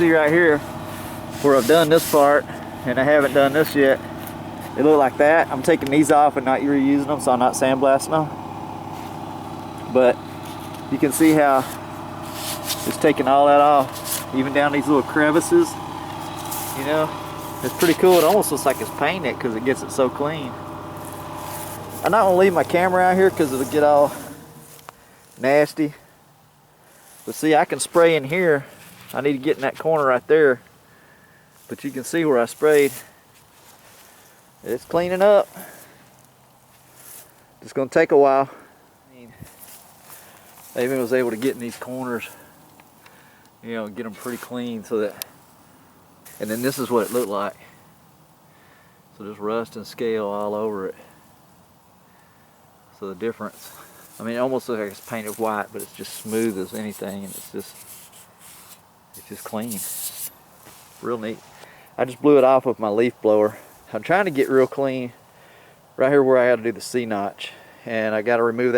see right here where I've done this part and I haven't done this yet. They look like that. I'm taking these off and not reusing them, so I'm not sandblasting them. But you can see how it's taking all that off, even down these little crevices. You know, it's pretty cool. It almost looks like it's painted because it gets it so clean. I'm not gonna leave my camera out here because it'll get all nasty. But see, I can spray in here. I need to get in that corner right there. But you can see where I sprayed. It's cleaning up. It's gonna take a while. I even was able to get in these corners, you know, get them pretty clean so that, and then this is what it looked like. So there's rust and scale all over it. So the difference, I mean, it almost looks like it's painted white, but it's just smooth as anything, and it's just clean. Real neat. I just blew it off with my leaf blower. I'm trying to get real clean right here where I had to do the C-notch, and I got to remove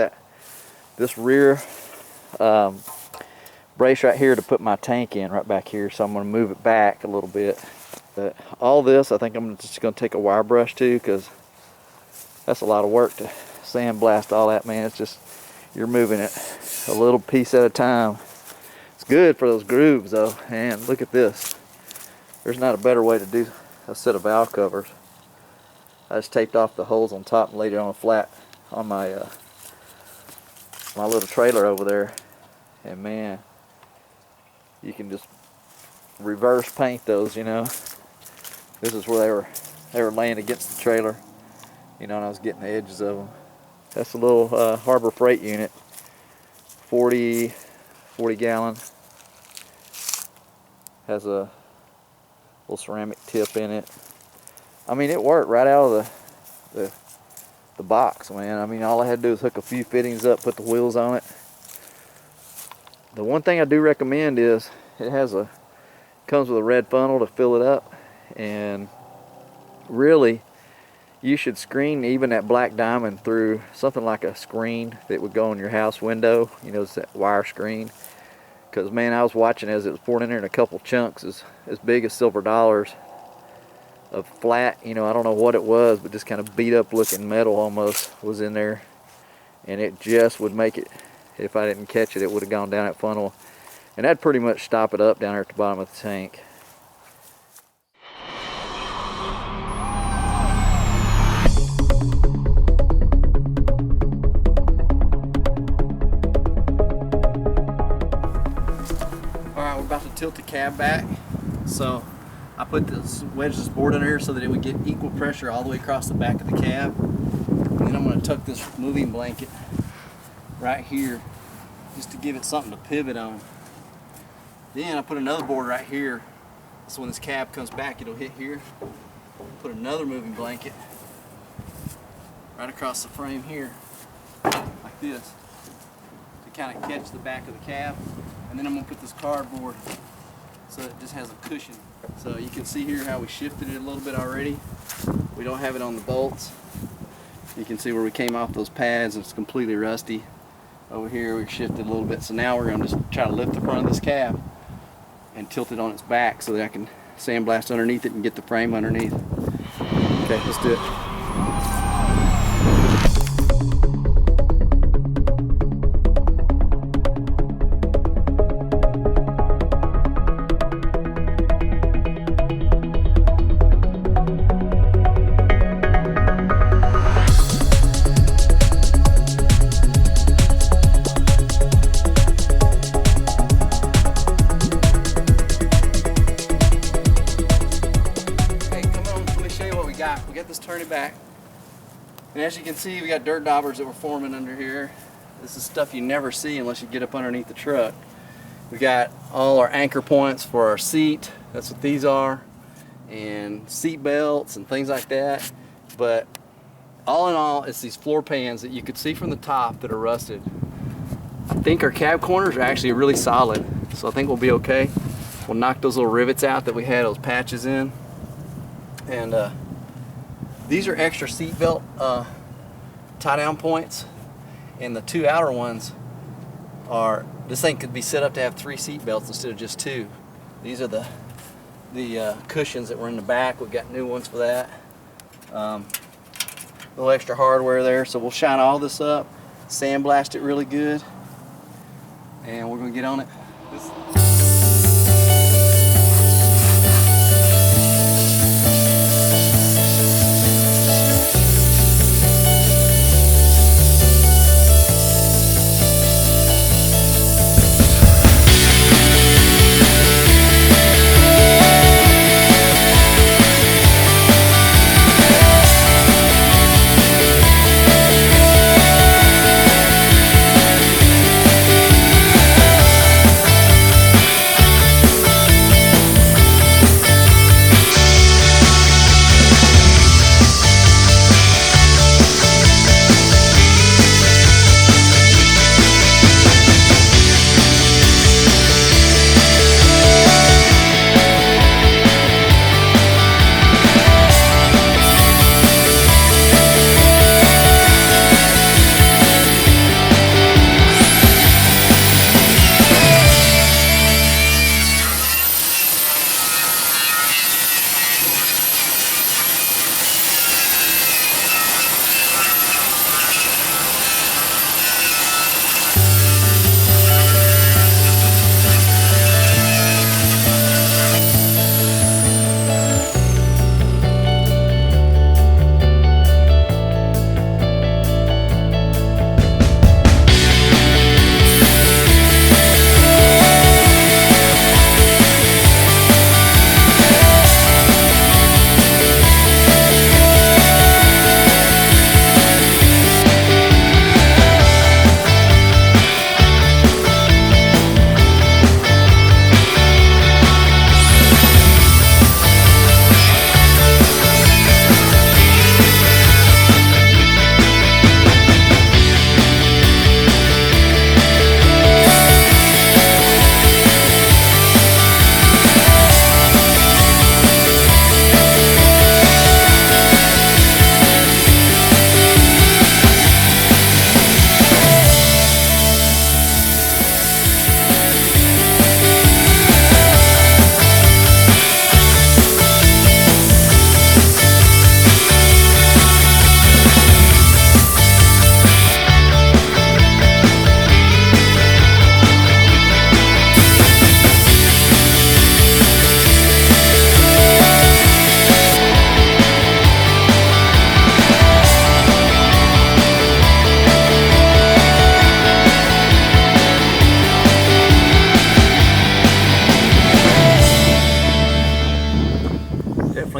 this rear brace right here to put my tank in right back here, so I'm going to move it back a little bit. But all this, I think I'm just going to take a wire brush too, because that's a lot of work to sandblast all that, man. It's just, you're moving it a little piece at a time. It's good for those grooves though, and look at this. There's not a better way to do a set of valve covers. I just taped off the holes on top and laid it on a flat on my my little trailer over there, and man, you can just reverse paint those, you know. This is where they were laying against the trailer, you know, and I was getting the edges of them. That's a little Harbor Freight unit, 40 gallon. Has a little ceramic tip in it. I mean, it worked right out of the box, man. I mean, all I had to do was hook a few fittings up, put the wheels on it. The one thing I do recommend is it comes with a red funnel to fill it up, and really you should screen even that black diamond through something like a screen that would go on your house window, you know, it's that wire screen. Because man, I was watching as it was pouring in there in a couple chunks as big as silver dollars of flat, you know, I don't know what it was, but just kind of beat up looking metal almost was in there, and it just would make it, if I didn't catch it, it would have gone down that funnel, and that'd pretty much stop it up down there at the bottom of the tank. Alright, we're about to tilt the cab back, so I put this board under here so that it would get equal pressure all the way across the back of the cab. And then I'm going to tuck this moving blanket right here just to give it something to pivot on. Then I put another board right here, so when this cab comes back it'll hit here. Put another moving blanket right across the frame here, like this, to kind of catch the back of the cab. And then I'm going to put this cardboard so it just has a cushion. So you can see here how we shifted it a little bit already. We don't have it on the bolts. You can see where we came off those pads, it's completely rusty. Over here we shifted a little bit, so now we're going to just try to lift the front of this cab and tilt it on its back so that I can sandblast underneath it and get the frame underneath. Okay, let's do it. We got this turning back, and as you can see, we got dirt daubers that were forming under here. This is stuff you never see unless you get up underneath the truck. We got all our anchor points for our seat, that's what these are, and seat belts and things like that. But all in all, it's these floor pans that you could see from the top that are rusted. I think our cab corners are actually really solid, so I think we'll be okay. We'll knock those little rivets out that we had those patches in, and these are extra seat belt tie down points, and the two outer ones are, this thing could be set up to have 3 seat belts instead of just 2. These are the cushions that were in the back. We've got new ones for that. A little extra hardware there, so we'll shine all this up, sandblast it really good, and we're gonna get on it.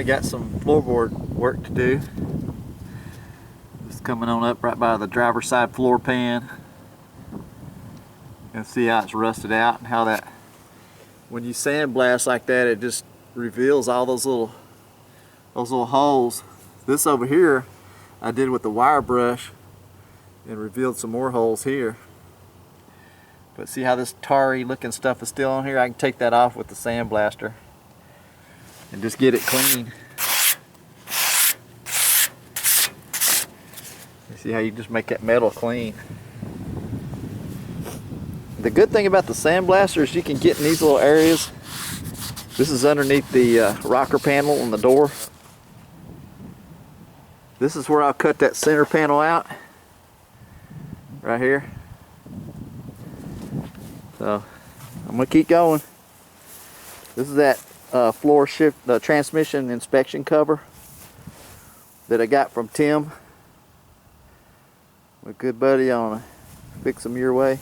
Got some floorboard work to do. Just coming on up right by the driver's side floor pan. And see how it's rusted out and how that, when you sandblast like that, it just reveals all those little holes. This over here I did with the wire brush and revealed some more holes here. But see how this tarry looking stuff is still on here? I can take that off with the sandblaster and just get it clean. You see how you just make that metal clean. The good thing about the sandblaster is you can get in these little areas. This is underneath the rocker panel on the door. This is where I'll cut that center panel out. Right here. So I'm gonna keep going. This is that floor shift, the transmission inspection cover that I got from Tim, my good buddy on Fix 'em Your Way.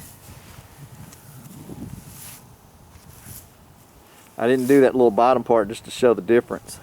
I didn't do that little bottom part just to show the difference.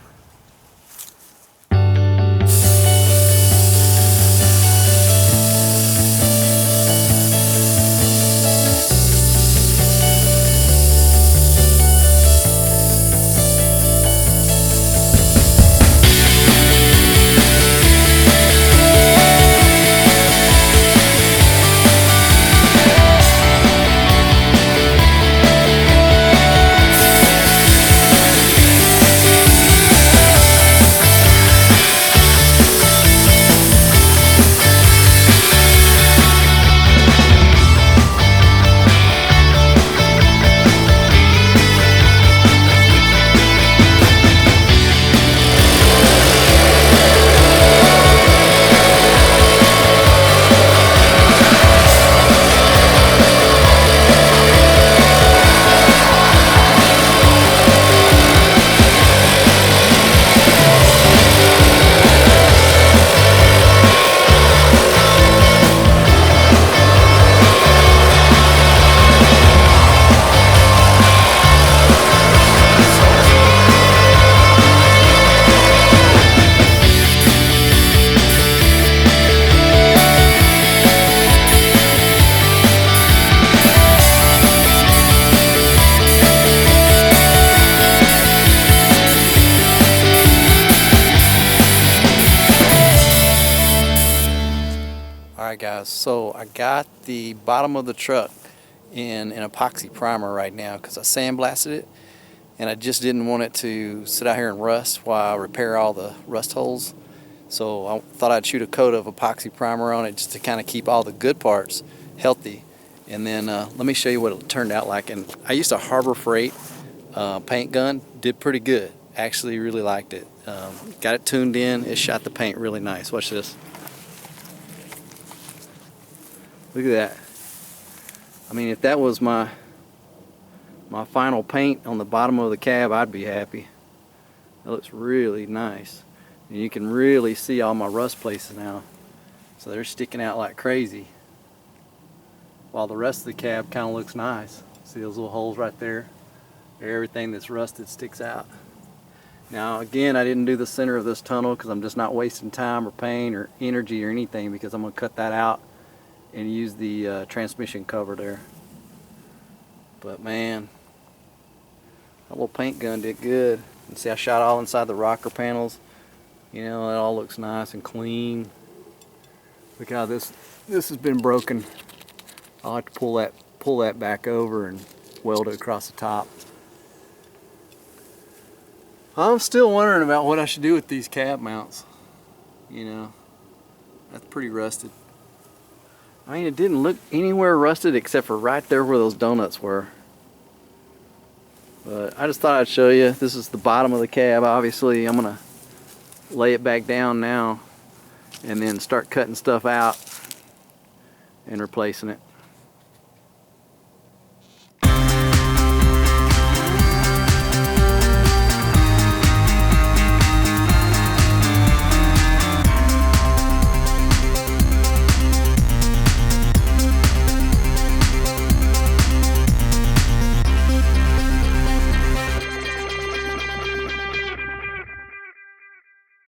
Alright guys, so I got the bottom of the truck in an epoxy primer right now because I sandblasted it and I just didn't want it to sit out here and rust while I repair all the rust holes. So I thought I'd shoot a coat of epoxy primer on it just to kind of keep all the good parts healthy. And then let me show you what it turned out like. And I used a Harbor Freight paint gun, did pretty good. Actually really liked it. Got it tuned in, it shot the paint really nice. Watch this. Look at that. I mean, if that was my final paint on the bottom of the cab, I'd be happy. That looks really nice. And you can really see all my rust places now. So they're sticking out like crazy. While the rest of the cab kind of looks nice. See those little holes right there? Everything that's rusted sticks out. Now again, I didn't do the center of this tunnel because I'm just not wasting time or paint or energy or anything, because I'm going to cut that out and use the transmission cover there. But man, that little paint gun did good. And see, I shot all inside the rocker panels. You know, it all looks nice and clean. Look how this has been broken. I'll have to pull that back over and weld it across the top. I'm still wondering about what I should do with these cab mounts. You know, that's pretty rusted. I mean, it didn't look anywhere rusted except for right there where those donuts were. But I just thought I'd show you. This is the bottom of the cab. Obviously, I'm gonna lay it back down now and then start cutting stuff out and replacing it.